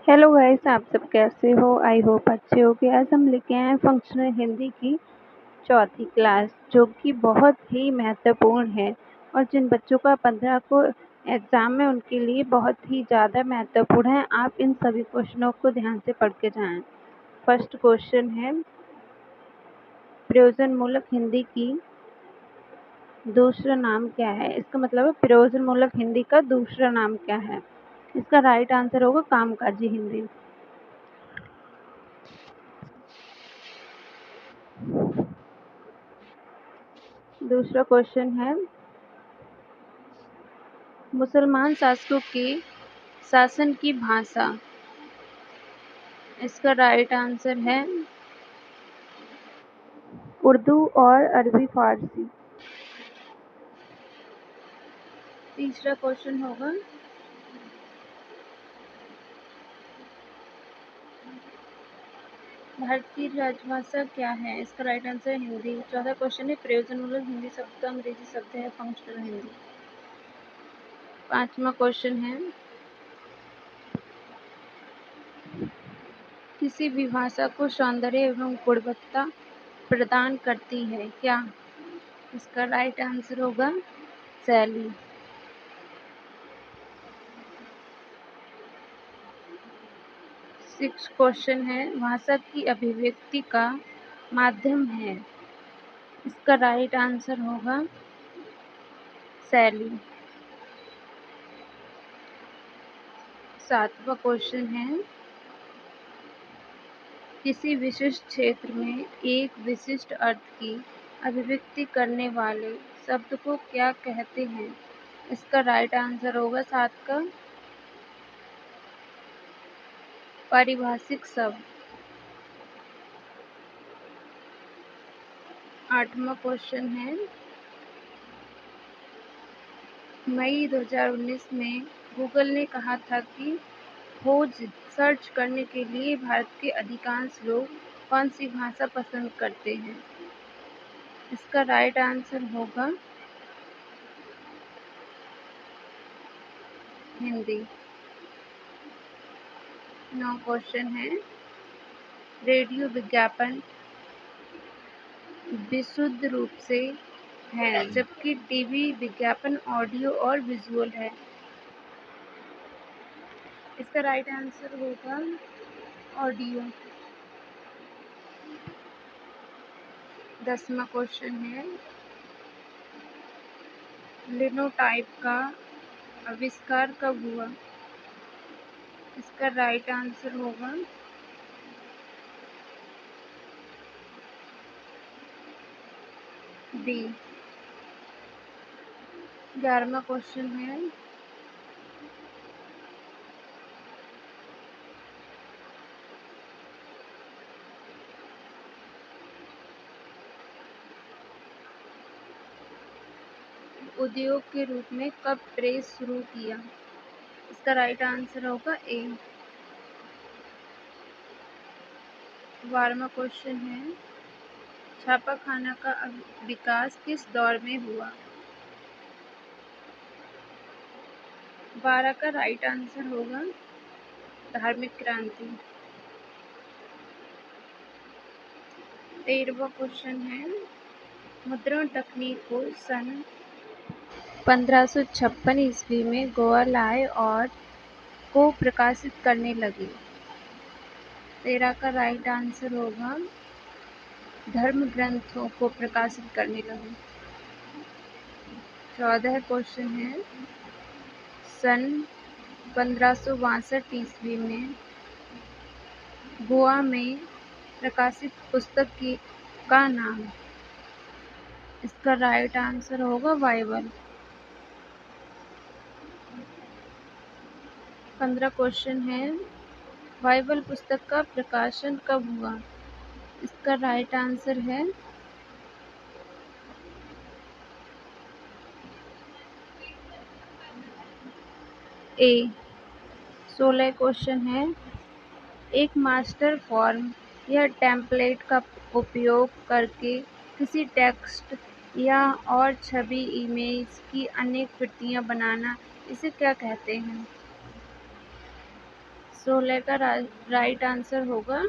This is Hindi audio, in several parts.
हेलो गाइस, आप सब कैसे हो? आई होप अच्छे होगे। आज हम लेके आए हैं फंक्शनल हिंदी की चौथी क्लास, जो कि बहुत ही महत्वपूर्ण है और जिन बच्चों का 15 को एग्ज़ाम है उनके लिए बहुत ही ज़्यादा महत्वपूर्ण है। आप इन सभी क्वेश्चनों को ध्यान से पढ़ के जाएं। फर्स्ट क्वेश्चन है, प्रयोजनमूलक हिंदी की दूसरा नाम क्या है? इसका मतलब है प्रयोजनमूलक हिंदी का दूसरा नाम क्या है? इसका राइट आंसर होगा कामकाजी हिंदी। दूसरा क्वेश्चन है, मुसलमान शासकों के शासन की भाषा। इसका राइट आंसर है उर्दू और अरबी फारसी। तीसरा क्वेश्चन होगा, भारतीय राजभाषा क्या है? इसका राइट आंसर है हिंदी। चौथा क्वेश्चन है, प्रयोजनमूलक हिंदी शब्द का अंग्रेजी शब्द है फंक्शनल हिंदी। पांचवा क्वेश्चन है, किसी भी भाषा को सौंदर्य एवं गुणवत्ता प्रदान करती है क्या? इसका राइट आंसर होगा शैली। सिक्स क्वेश्चन है, भाषा की अभिव्यक्ति का माध्यम है। इसका राइट आंसर होगा शैली। सातवां क्वेश्चन है, किसी विशिष्ट क्षेत्र में एक विशिष्ट अर्थ की अभिव्यक्ति करने वाले शब्द को क्या कहते हैं? इसका राइट आंसर होगा सात का पारिभाषिक शब्द। आठवां क्वेश्चन है, मई 2019 में गूगल ने कहा था कि खोज सर्च करने के लिए भारत के अधिकांश लोग कौन सी भाषा पसंद करते हैं? इसका राइट आंसर होगा हिंदी। 9 क्वेश्चन है, रेडियो विज्ञापन विशुद्ध रूप से है, जबकि टीवी विज्ञापन ऑडियो और विजुअल है। इसका राइट आंसर होगा ऑडियो। 10वां क्वेश्चन है, लिनोटाइप का आविष्कार कब हुआ? इसका राइट आंसर होगा बी। 11वां क्वेश्चन है, उद्योग के रूप में कब प्रेस शुरू किया? इसका राइट आंसर होगा ए। 12वां क्वेश्चन है, छापाखाना का विकास किस दौर में हुआ? 12 का राइट आंसर होगा धार्मिक क्रांति। 13वां क्वेश्चन है, मुद्रण तकनीक को सन 1556 ईस्वी में गोवा लाए और को प्रकाशित करने लगे। 13 का राइट आंसर होगा धर्म ग्रंथों को प्रकाशित करने लगे। 14 क्वेश्चन है, सन 1562 ईस्वी में गोवा में प्रकाशित पुस्तक का नाम। इसका राइट आंसर होगा बाइबल। 15 क्वेश्चन है, बाइबल पुस्तक का प्रकाशन कब हुआ? इसका राइट आंसर है ए। 16 क्वेश्चन है, एक मास्टर फॉर्म या टेम्पलेट का उपयोग करके किसी टेक्स्ट या और छवि इमेज की अनेक प्रतियां बनाना, इसे क्या कहते हैं? 16 का राइट आंसर होगा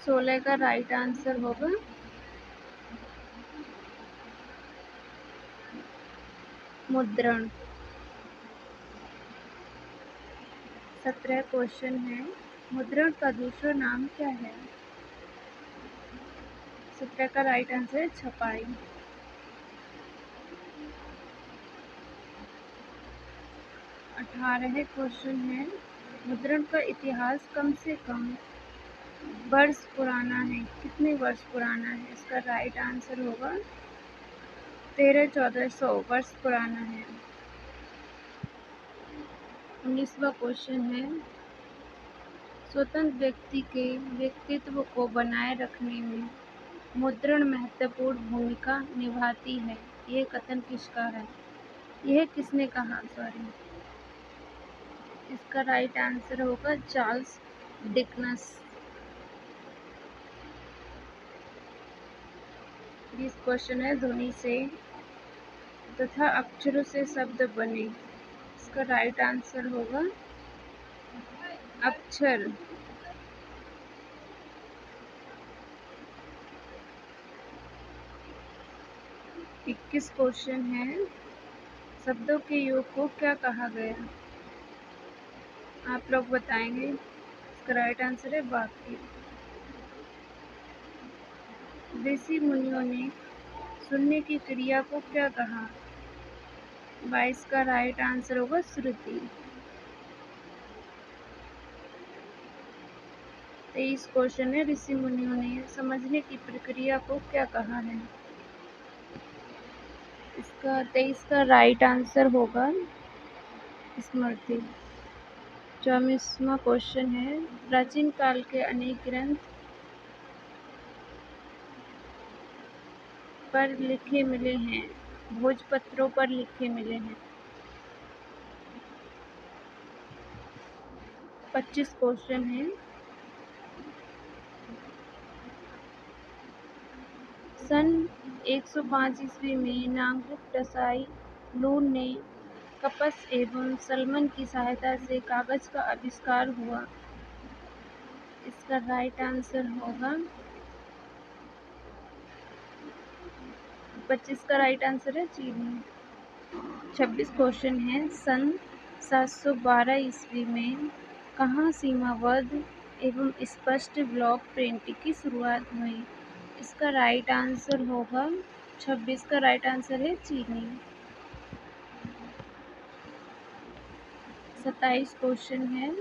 16 का राइट आंसर होगा मुद्रण। 17 क्वेश्चन है, मुद्रण का दूसरा नाम क्या है? 17 का राइट आंसर है छपाई। 18 क्वेश्चन है, मुद्रण का इतिहास कम से कम वर्ष पुराना है, कितने वर्ष पुराना है? इसका राइट आंसर होगा 1300-1400 वर्ष पुराना है। 19वां क्वेश्चन है, स्वतंत्र व्यक्ति के व्यक्तित्व को बनाए रखने में मुद्रण महत्वपूर्ण भूमिका निभाती है, यह कथन किसका है? यह किसने कहा? सॉरी, इसका राइट आंसर होगा चार्ल्स डिकन्स। 20 क्वेश्चन है, ध्वनि से तथा अक्षरों से शब्द बने, इसका राइट आंसर होगा अक्षर। 21 क्वेश्चन है, शब्दों के योग को क्या कहा गया? आप लोग बताएंगे। इसका राइट आंसर है वाक्य। ऋषि मुनियों ने सुनने की क्रिया को क्या कहा? 22 का राइट आंसर होगा श्रुति। 23 क्वेश्चन है, ऋषि मुनियों ने समझने की प्रक्रिया को क्या कहा है? इसका 23 का राइट आंसर होगा स्मृति। 24वां क्वेश्चन है, प्राचीन काल के अनेक ग्रंथ पर लिखे मिले हैं, भोजपत्रों पर लिखे मिले हैं। 25 क्वेश्चन है, सन 105 ईस्वी में नागरिक टसाई लून ने कपस एवं सलमन की सहायता से कागज का आविष्कार हुआ, इसका राइट आंसर होगा 25 का राइट आंसर है चीनी। 26 क्वेश्चन है, सन 712 ईस्वी में कहाँ सीमाबद्ध एवं स्पष्ट ब्लॉक प्रिंटिंग की शुरुआत हुई? इसका राइट आंसर होगा 26 का राइट आंसर है चीनी। 27 क्वेश्चन है,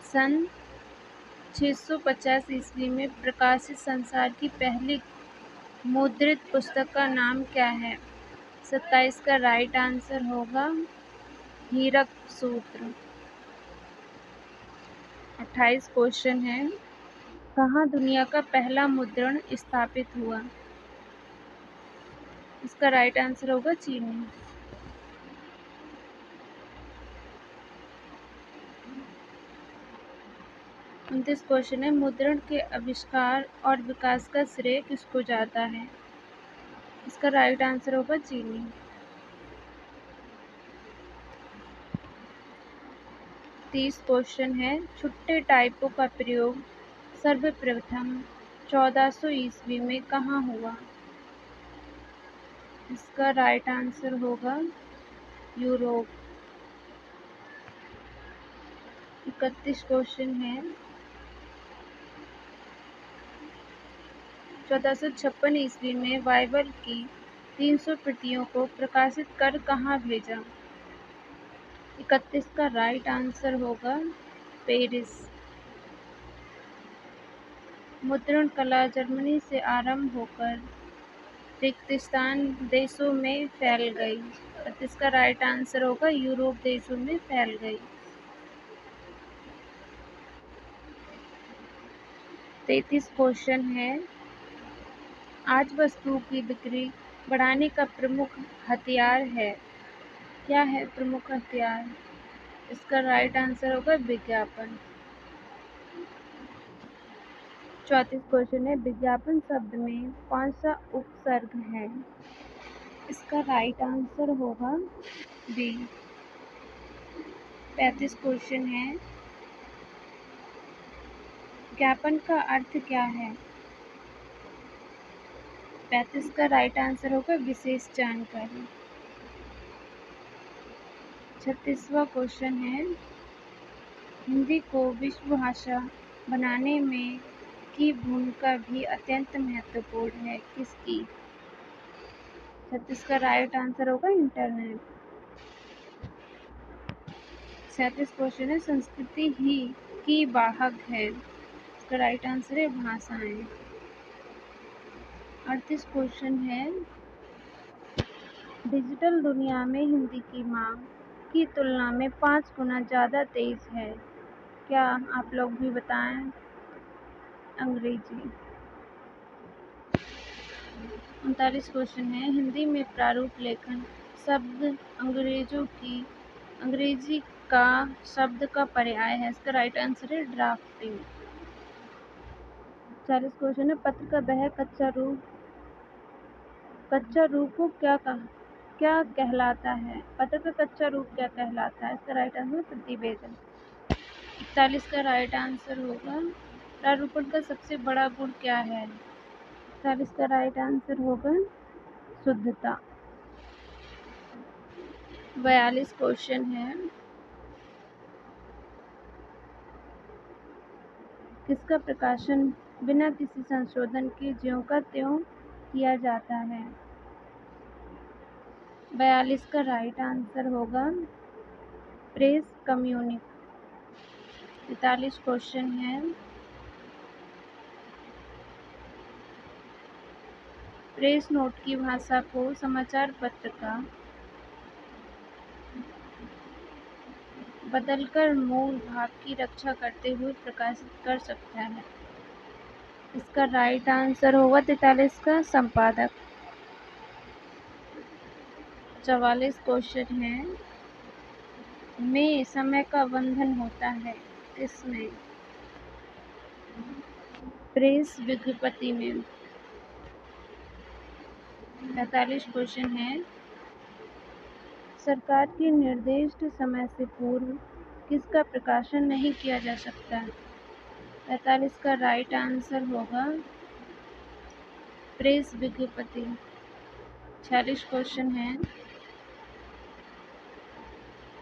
सन 650 ईस्वी में प्रकाशित संसार की पहली मुद्रित पुस्तक का नाम क्या है? 27 का राइट आंसर होगा हीरक सूत्र। 28 क्वेश्चन है, कहाँ दुनिया का पहला मुद्रण स्थापित हुआ? इसका राइट आंसर होगा चीन। 29 क्वेश्चन है, मुद्रण के आविष्कार और विकास का श्रेय किसको जाता है? इसका राइट आंसर होगा चीनी। 30 क्वेश्चन है, छुट्टे टाइपों का प्रयोग सर्वप्रथम 1400 ईस्वी में कहाँ हुआ? इसका राइट आंसर होगा यूरोप। 31 क्वेश्चन है, 1456 ईस्वी में बाइबल की 300 प्रतियों को प्रकाशित कर कहाँ भेजा? 31 का राइट आंसर होगा पेरिस। मुद्रण कला जर्मनी से आरंभ होकर रिक्तिस्तान देशों में फैल गई, 31 का राइट आंसर होगा यूरोप देशों में फैल गई। 33 क्वेश्चन है, आज वस्तुओं की बिक्री बढ़ाने का प्रमुख हथियार है, क्या है प्रमुख हथियार? इसका राइट आंसर होगा विज्ञापन। 34 क्वेश्चन है, विज्ञापन शब्द में कौन सा उपसर्ग है? इसका राइट आंसर होगा बी। 35 क्वेश्चन है, ज्ञापन का अर्थ क्या है? 35 का राइट आंसर होगा विशेष जानकारी। 36वां क्वेश्चन है, हिंदी को विश्व भाषा बनाने में की भूमिका भी अत्यंत महत्वपूर्ण है, किसकी? 36 का राइट आंसर होगा इंटरनेट। 37 क्वेश्चन है, संस्कृति ही की वाहक है, इसका राइट आंसर है भाषाएं। 38 क्वेश्चन है, डिजिटल दुनिया में हिंदी की मांग की तुलना में 5 गुना ज़्यादा तेज है, क्या? आप लोग भी बताएं। अंग्रेजी। 39 क्वेश्चन है, हिंदी में प्रारूप लेखन शब्द अंग्रेजी का शब्द का पर्याय है, इसका राइट आंसर है ड्राफ्टिंग। 40 क्वेश्चन है, पत्र का वह कच्चा रूप को क्या कहलाता है? पत्र का कच्चा रूप क्या कहलाता है? इसका राइट आंसर प्रतिवेदन। 41 का राइट आंसर होगा, प्रारूपण का सबसे बड़ा गुण क्या है? 41 का राइट आंसर होगा शुद्धता। 42 क्वेश्चन है, किसका प्रकाशन बिना किसी संशोधन के ज्यों का त्यों किया जाता है? 42 का राइट आंसर होगा प्रेस कम्युनिक। 43 क्वेश्चन है, प्रेस नोट की भाषा को समाचार पत्र का बदलकर मूल भाव की रक्षा करते हुए प्रकाशित कर सकता है, इसका राइट आंसर होगा 43 का संपादक। 44 क्वेश्चन है, में समय का बंधन होता है, किसमें? प्रेस विज्ञप्ति में। 45 क्वेश्चन है, सरकार के निर्दिष्ट समय से पूर्व किसका प्रकाशन नहीं किया जा सकता? 45 का राइट आंसर होगा प्रेस विज्ञप्ति। 46 क्वेश्चन है,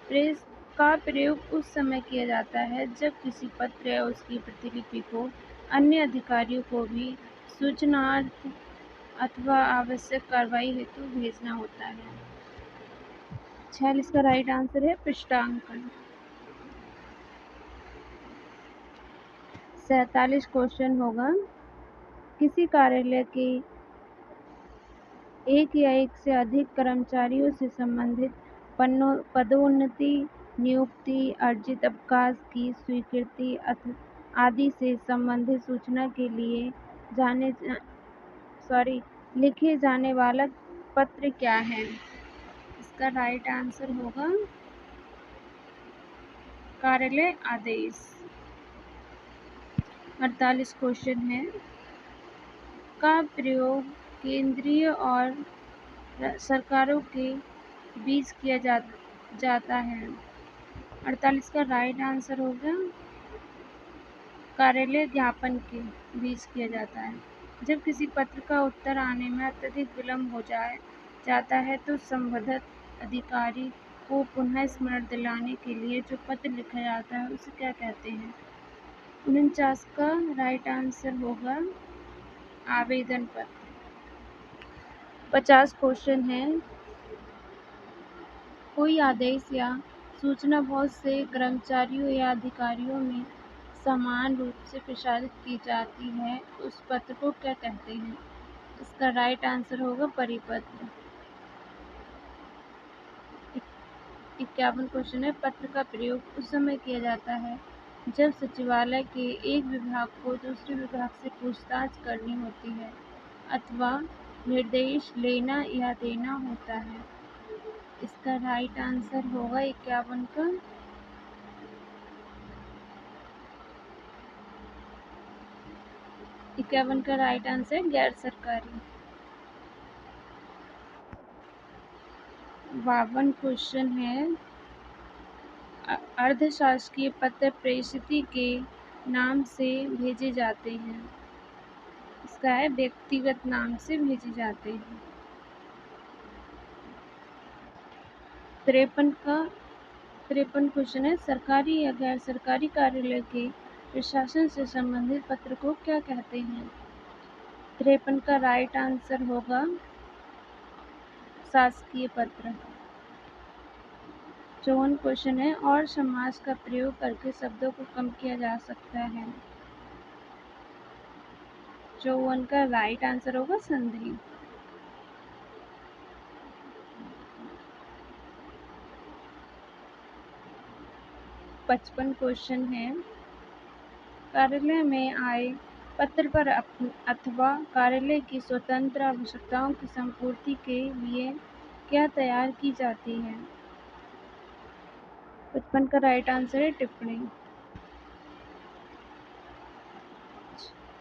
प्रेस का प्रयोग उस समय किया जाता है जब किसी पत्र या उसकी प्रतिलिपि को अन्य अधिकारियों को भी सूचनार्थ अथवा आवश्यक कार्रवाई हेतु भेजना होता है। 46 का राइट आंसर है पृष्ठांकन। 47 क्वेश्चन होगा, किसी कार्यालय के एक या एक से अधिक कर्मचारियों से संबंधित पदोन्नति, नियुक्ति, अर्जित अवकाश की स्वीकृति आदि से संबंधित सूचना के लिए लिखे जाने वाला पत्र क्या है? इसका राइट आंसर होगा कार्यालय आदेश। 48 क्वेश्चन है, का प्रयोग केंद्रीय और सरकारों के बीच किया जाता है। 48 का राइट आंसर होगा कार्यालय ज्ञापन के बीच किया जाता है। जब किसी पत्र का उत्तर आने में अत्यधिक विलम्ब हो जाता है तो संबंधित अधिकारी को पुनः स्मरण दिलाने के लिए जो पत्र लिखा जाता है उसे क्या कहते हैं? 49 का राइट आंसर होगा आवेदन पत्र। 50 क्वेश्चन है, कोई आदेश या सूचना बहुत से कर्मचारियों या अधिकारियों में समान रूप से प्रसारित की जाती है, उस पत्र को क्या कहते हैं? इसका राइट आंसर होगा परिपत्र। 51 क्वेश्चन है, पत्र का प्रयोग उस समय किया जाता है जब सचिवालय के एक विभाग को दूसरे विभाग से पूछताछ करनी होती है अथवा निर्देश लेना या देना होता है, इसका राइट आंसर होगा 51 का 51 का राइट आंसर गैर सरकारी। 52 क्वेश्चन है, अर्धशासकीय पत्र प्रेषित के नाम से भेजे जाते हैं। इसका है व्यक्तिगत नाम से भेजे जाते हैं। 53 क्वेश्चन है, सरकारी या गैर सरकारी कार्यालय के प्रशासन से संबंधित पत्र को क्या कहते हैं? 53 का राइट आंसर होगा शासकीय पत्र। 54 क्वेश्चन है, और समास का प्रयोग करके शब्दों को कम किया जा सकता है। 54 का राइट आंसर होगा संधि। 55 क्वेश्चन है, कार्यालय में आए पत्र पर अथवा कार्यालय की स्वतंत्र आवश्यकताओं की संपूर्ति के लिए क्या तैयार की जाती है? 55 का राइट आंसर है टिप्पणी।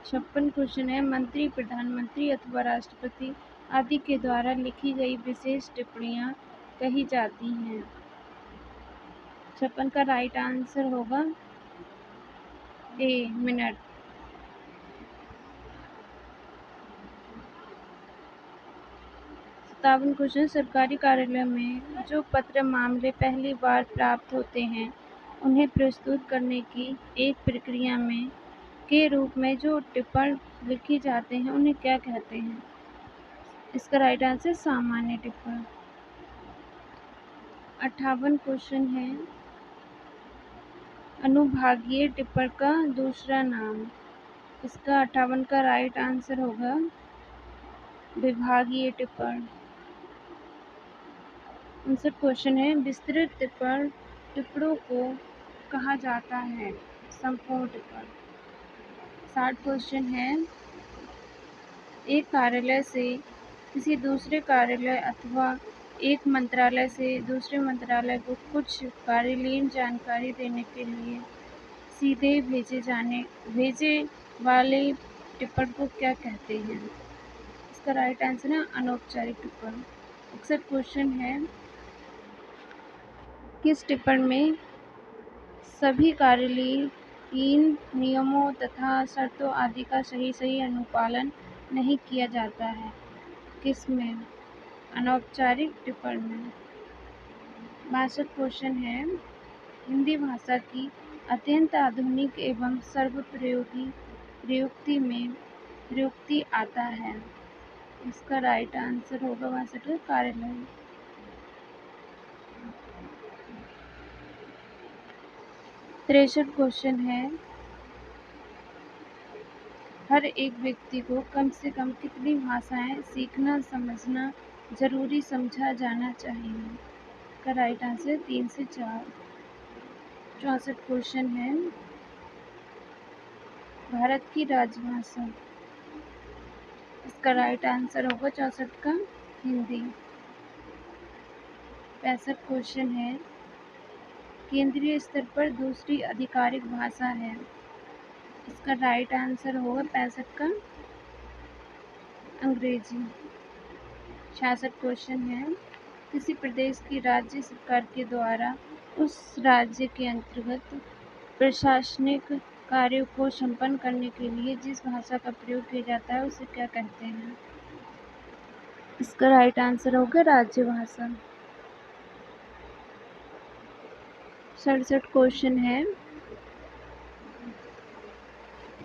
56 क्वेश्चन है, मंत्री, प्रधानमंत्री अथवा राष्ट्रपति आदि के द्वारा लिखी गई विशेष टिप्पणियां कही जाती हैं। 56 का राइट आंसर होगा ए मिनट। 57 क्वेश्चन, सरकारी कार्यालय में जो पत्र मामले पहली बार प्राप्त होते हैं उन्हें प्रस्तुत करने की एक प्रक्रिया में के रूप में जो टिप्पण लिखे जाते हैं उन्हें क्या कहते हैं? इसका राइट आंसर सामान्य टिप्पण। 58 क्वेश्चन है, अनुभागीय टिप्पण का दूसरा नाम। इसका 58 का राइट आंसर होगा विभागीय टिप्पण। 59 क्वेश्चन है, विस्तृत टिप्पणों को कहा जाता है संपूर्ण टिप्पण। 60 क्वेश्चन है, एक कार्यालय से किसी दूसरे कार्यालय अथवा एक मंत्रालय से दूसरे मंत्रालय को कुछ कार्यालयीन जानकारी देने के लिए सीधे भेजे वाले टिप्पण को क्या कहते हैं? इसका राइट आंसर है अनौपचारिक टिप्पण। 61 क्वेश्चन है, किस टिप्पण में सभी कार्यालयीन नियमों तथा शर्तों आदि का सही अनुपालन नहीं किया जाता है? किसमें? अनौपचारिक टिप्पण में। 62 क्वेश्चन है, हिंदी भाषा की अत्यंत आधुनिक एवं सर्वप्रयोगी प्रयुक्ति आता है। इसका राइट आंसर होगा 62 कार्यालय। 63 क्वेश्चन है, हर एक व्यक्ति को कम से कम कितनी भाषाएं सीखना समझना जरूरी समझा जाना चाहिए? का राइट आंसर 3 से 4। 64 क्वेश्चन है, भारत की राजभाषा। इसका राइट आंसर होगा 64 का हिंदी। 65 क्वेश्चन है, केंद्रीय स्तर पर दूसरी आधिकारिक भाषा है। इसका राइट आंसर होगा 65 का अंग्रेजी। 66 क्वेश्चन है, किसी प्रदेश की राज्य सरकार के द्वारा उस राज्य के अंतर्गत प्रशासनिक कार्यों को संपन्न करने के लिए जिस भाषा का प्रयोग किया जाता है उसे क्या कहते हैं? इसका राइट आंसर होगा राज्य भाषा। 67 क्वेश्चन है,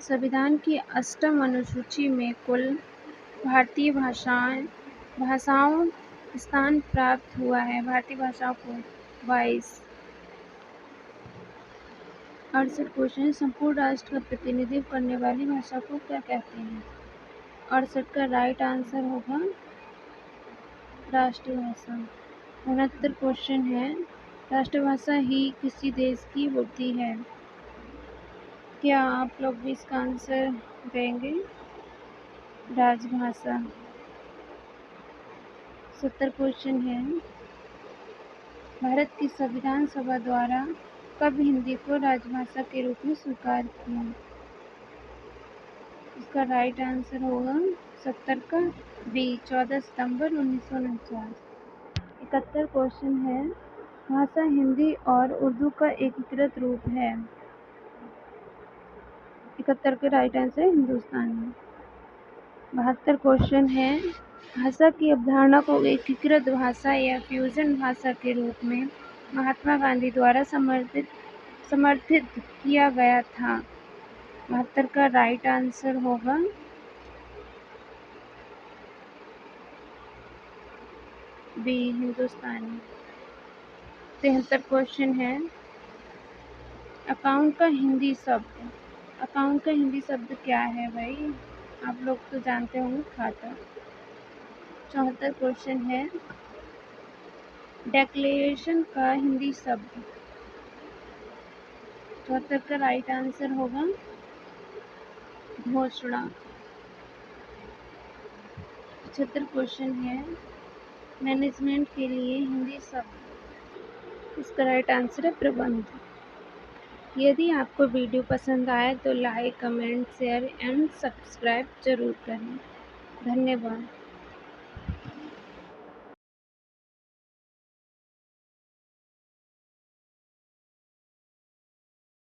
संविधान की 8वीं अनुसूची में कुल भारतीय भाषाओं स्थान प्राप्त हुआ है भारतीय भाषाओं को 22। 68 क्वेश्चन, संपूर्ण राष्ट्र का प्रतिनिधित्व करने वाली भाषा को क्या कहते हैं? 68 का राइट आंसर होगा राष्ट्रभाषा। 69 क्वेश्चन है, राष्ट्रभाषा ही किसी देश की होती है? क्या आप लोग भी इसका आंसर देंगे? राजभाषा। 70 क्वेश्चन है, भारत की संविधान सभा द्वारा कब हिंदी को राजभाषा के रूप में स्वीकार किया? इसका राइट आंसर होगा 70 का बी, 14 सितंबर 1949। 71 क्वेश्चन है, भाषा हिंदी और उर्दू का एकीकृत रूप है। 71 का राइट आंसर है हिंदुस्तानी। 72 क्वेश्चन है, भाषा की अवधारणा को एकीकृत भाषा या फ्यूजन भाषा के रूप में महात्मा गांधी द्वारा समर्थित किया गया था। 72 का राइट आंसर होगा बी, हिंदुस्तानी। 73 क्वेश्चन है, अकाउंट का हिंदी शब्द। अकाउंट का हिंदी शब्द क्या है भाई? आप लोग तो जानते होंगे, खाता। 74 क्वेश्चन है, डेक्लेरेशन का हिंदी शब्द। 74 का राइट आंसर होगा घोषणा। 75 क्वेश्चन है, मैनेजमेंट के लिए हिंदी शब्द। इसका राइट आंसर है प्रबंध। यदि आपको वीडियो पसंद आए तो like, comment, share and subscribe जरूर करें। धन्यवाद।